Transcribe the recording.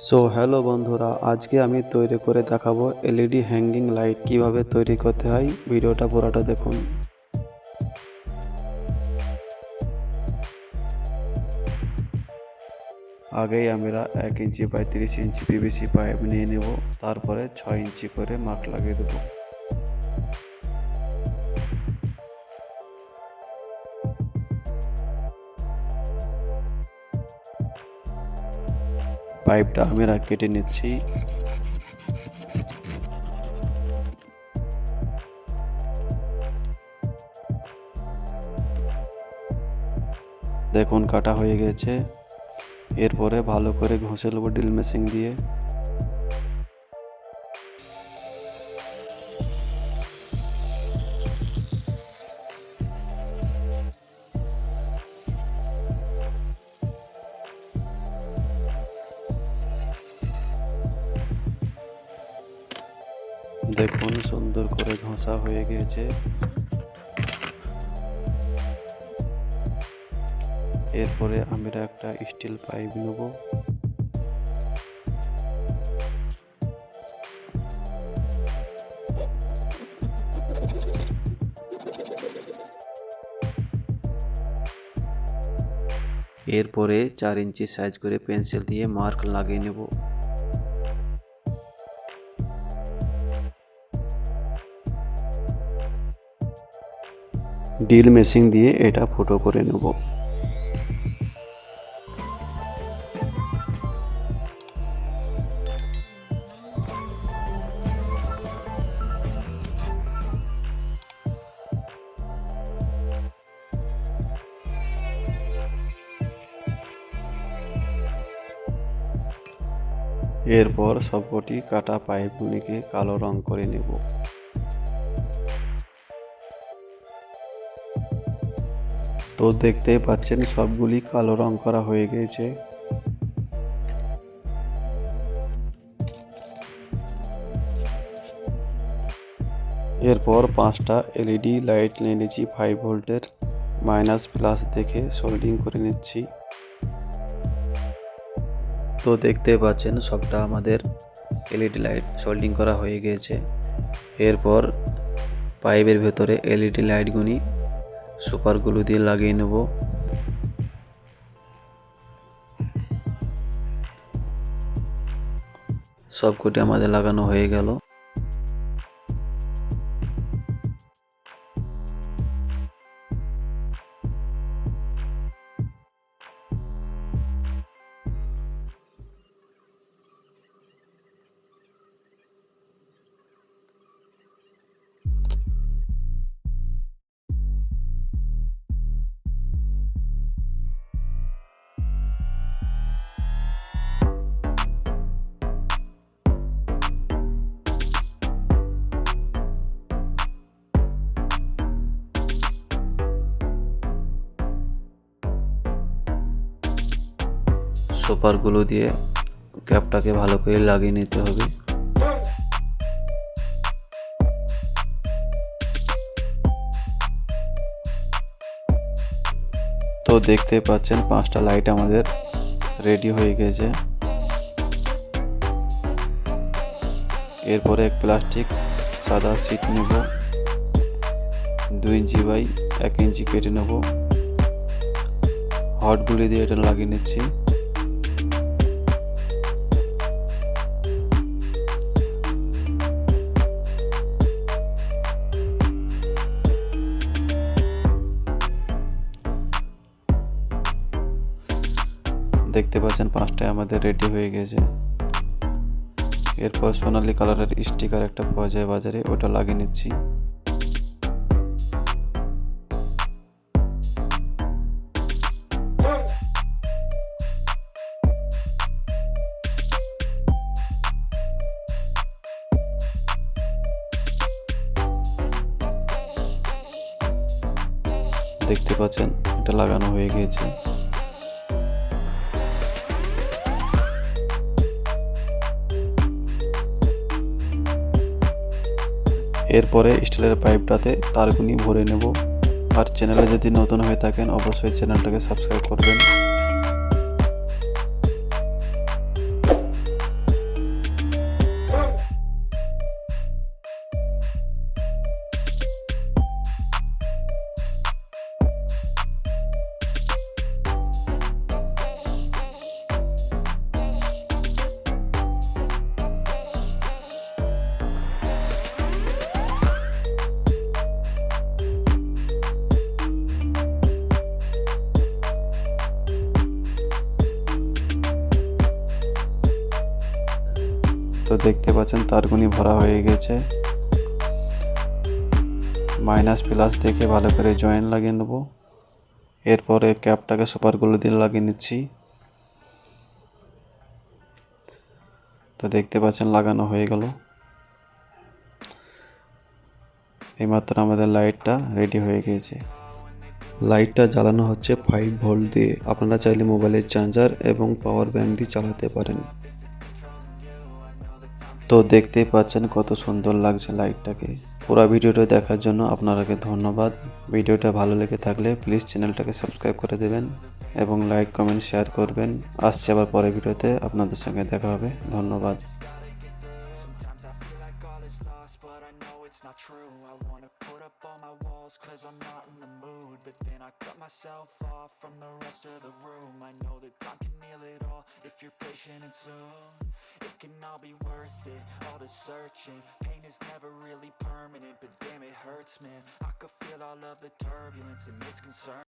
So hello বন্ধুরা, আজকে আমি তৈরি করে দেখাবো এলইডি হ্যাঙ্গিং লাইট কিভাবে তৈরি করতে হয়। ভিডিওটা পুরোটা দেখুন। আগেই আমরা 1 inch by 30 inch PVC pipe নিয়ে নেব, তারপরে 6 ইঞ্চি করে মাঠ লাগিয়ে দেবো। পাইপটা আমরা কেটে নিচ্ছি। দেখুন কাটা হয়ে গেছে। এরপরে ভালো করে ঘষে নেবো ড্রিল মেশিন দিয়ে। দেখুন সুন্দর করে ঘষা হয়ে গেছে। এরপরে আমরা একটা স্টিল পাইপ নেব। এরপরে 4 ইঞ্চি সাইজ করে পেন্সিল দিয়ে মার্ক লাগিয়ে নেব। ড্রিল মেশিন দিয়ে এটা ফুটো করে নেব। এরপর সবকটি কাটা পাইপগুলিকে কালো রং করে নেব। তো দেখতেই পাচ্ছেন সবগুলি কালো রং করা হয়ে গেছে। এরপর 5টা এলইডি লাইট নিয়ে নিচ্ছি 5 ভোল্টের, মাইনাস প্লাস দেখে সোল্ডিং করে নিচ্ছি। তো দেখতে পাচ্ছেন সবটা আমাদের এলইডি লাইট সোল্ডিং করা হয়ে গেছে। এরপর পাইপের ভেতরে এলইডি লাইটগুলি সুপার গ্লু দিয়ে লাগিয়ে নেব। সবকটি আমাদের লাগানো হয়ে গেল। সুপার গ্লু দিয়ে ক্যাপটাকে ভালো করে লাগিয়ে নিতে হবে। তো দেখতে পাচ্ছেন 5টা লাইট আমাদের রেডি হয়ে গেছে। এরপরে এক প্লাস্টিক সাদা শীট নেব, 2 ইঞ্চি বাই 1 ইঞ্চি কেটে নেব। হট গুলি দিয়ে এটা লাগিয়ে নিচ্ছি। দেখতে পাচ্ছেন 5টায় আমাদের রেডি হয়ে গেছে। এরপর সোনালী কালারের স্টিকার একটা পাওয়া যায় বাজারে, ওটা লাগিয়ে নিচ্ছি। দেখতে পাচ্ছেন এটা লাগানো হয়ে গেছে। এরপরে স্টিলের পাইপটাতে তারগুলি ভরে নেব। আর চ্যানেলে যদি নতুন হয়ে থাকেন অবশ্যই চ্যানেলটাকে সাবস্ক্রাইব করবেন। তো দেখতে পাচ্ছেন তারগুনি ভরা হয়ে গেছে। মাইনাস প্লাস দেখে ভালো করে জয়েন লাগিয়ে নেব। এরপরে ক্যাপটাকে সুপারগুলো দিয়ে লাগিয়ে নিচ্ছি। তো দেখতে পাচ্ছেন লাগানো হয়ে গেল। এইমাত্র আমাদের লাইটটা রেডি হয়ে গিয়েছে। লাইটটা জ্বালানো হচ্ছে 5 ভোল্ট দিয়ে। আপনারা চাইলে মোবাইলের চার্জার এবং পাওয়ার ব্যাংক দিয়ে চালাতে পারেন। তো দেখতেই পাচ্ছেন কত সুন্দর লাগছে লাইটটাকে। পুরো ভিডিওটা দেখার জন্য আপনাদেরকে ধন্যবাদ। ভিডিওটা ভালো লেগে থাকলে প্লিজ চ্যানেলটাকে সাবস্ক্রাইব করে দেবেন এবং লাইক কমেন্ট শেয়ার করবেন। আসছে আবার পরের ভিডিওতে আপনাদের সঙ্গে দেখা হবে। ধন্যবাদ। Sometimes I feel like all is lost, but I know it's not true. I wanna put up all my walls, cause I'm not in the mood. But then I cut myself off from the rest of the room. I know that time can heal it all, if you're patient and soon. It can all be worth it, all the searching. Pain is never really permanent, but damn it hurts, man. I could feel all of the turbulence and it's concerning.